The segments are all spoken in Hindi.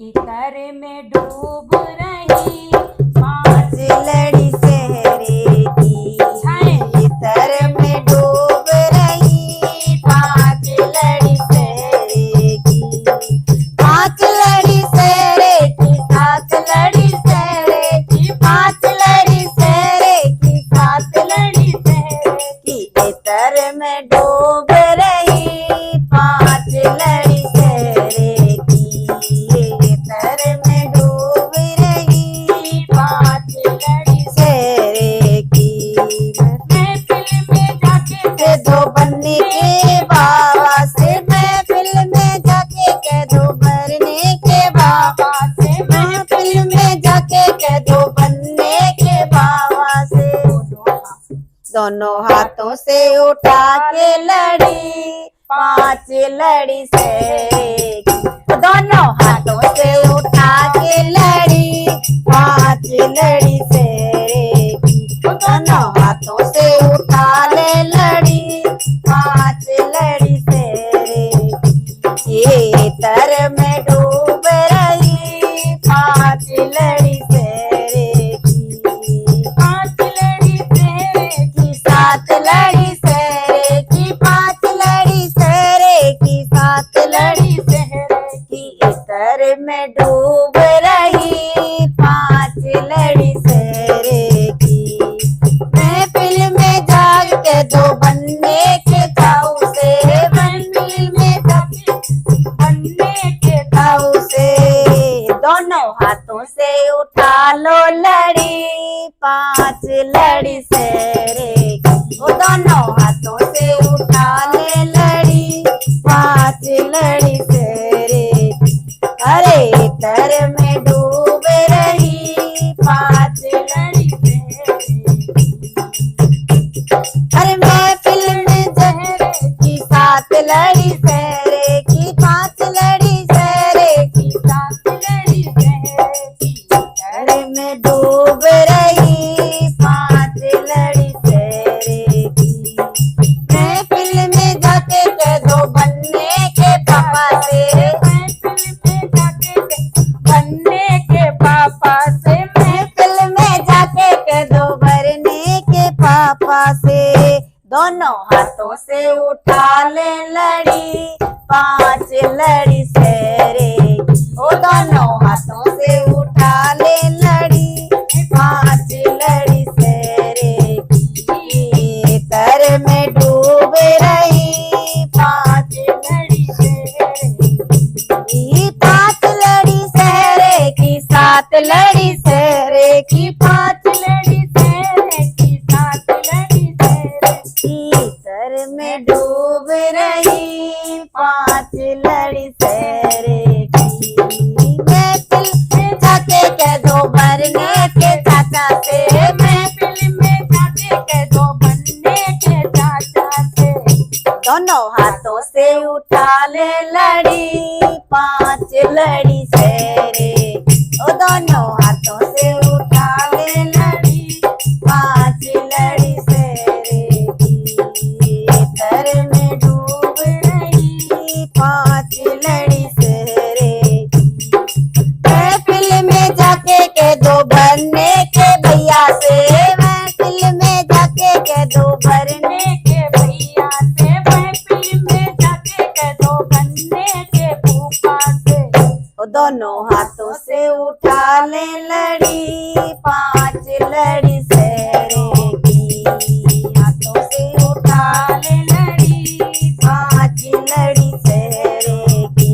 इतर में डूब रही पांच लड़ी सहरे की, इतर में डूब रही पांच लड़ी सहरे की। पांच लड़ी सहरे की, सात लड़ी सहरे की, पांच लड़ी सहरे की, सात लड़ी सहरे की। इतर में डूब रही पांच लड़ी सहरे की, इतर में डूब रही पांच लड़ी सहरे की। महफिल में जाके कह दो बनने के बाबा से, महफिल में जाके कह दो भरने के बाबा से, महफिल में जाके कह दो बनने के बाबा से। दोनों हाथों से उठा के लड़ी पांच लड़ी सहरे की, दोनों हाथों से उठा के लड़ी पांच लड़ी सहरे की, दोनों हाथों से उठा ले लड़ी पांच लड़ी सहरे की। ये तर में डूब रही पांच लड़ी सहरे की, पांच लड़ी सहरे की, सात लड़ी सहरे की, पांच लड़ी सहरे की, सात लड़ी सहरे की। इतर में डूब रही पांच लड़ी सहरे की। महफिल में जाग के दो बनने के ताऊ से, महफिल में जाग बनने के ताऊ से। दोनों हाथों से उठा लो लड़ी पांच लड़ी सहरे की, वो दोनों हाथों से उठा ले लड़ी पांच लड़ी सहरे की। अरे इतर में डूब रही पांच लड़ी सहरे की। अरे महफिल में जहरे की, सात लड़ी सहरे की, पांच लड़ी सहरे की, सात लड़ी सहरे की। इतर में डूब रही पांच लड़ी सहरे की। महफिल में जाके कह दो बनने के पापा से, महफिल में जाके बनने के पापा से, महफिल में जाके कह दो भरने के पापा से। दोनों हाथों से उठा ले लड़ी पांच लड़ी सहरे की, ओ दोनों हाथों से उठा ले लड़ी पांच लड़ी सहरे की। इतर में डूब रही पांच लड़ी सहरे की, पांच लड़ी सहरे की, सात लड़ी सहरे की, पांच लड़ी सहरे की, सात लड़ी सहरे की। इतर में डूब रही पांच लड़ी सहरे की। महफिल में जाके कह दो भरने के चाचा से, महफिल में जाके कह दो बनने के चाचा से। दोनों हाथों से उठा ले लड़ी पांच लड़ी सहरे की, ओ दोनों हाथों से उठा ले लड़ी पांच लड़ी सहरे की। इतर में डूब रही पांच लड़ी सहरे की। महफिल में जाके कह दो भरने के भैया से, महफिल में जाके कह दो भरने के भैया से, महफिल में जाके कह दो बनने के फूफा से। ओ दोनों हाथों से उठा ले लड़ी पांच लड़ी सहरे की, हाथों से उठा ले लड़ी पांच लड़ी सहरे की।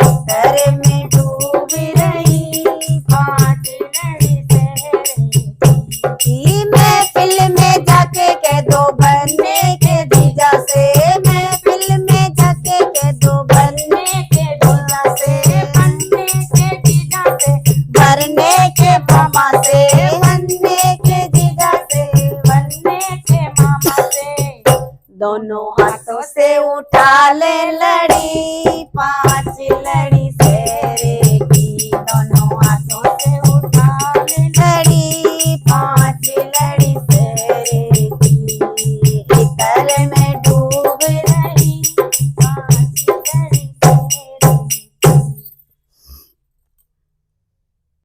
इतर में डूब रही पांच लड़ी सहरे की। महफिल में जाके कह दो बनने के जीजा से, महफिल में जाके कह दो बनने के दूल्हा से, बनने के जीजा से, भरने के मामा से, बनने के जीजा से, बनने के मामा से। दोनों हाथों से उठा ले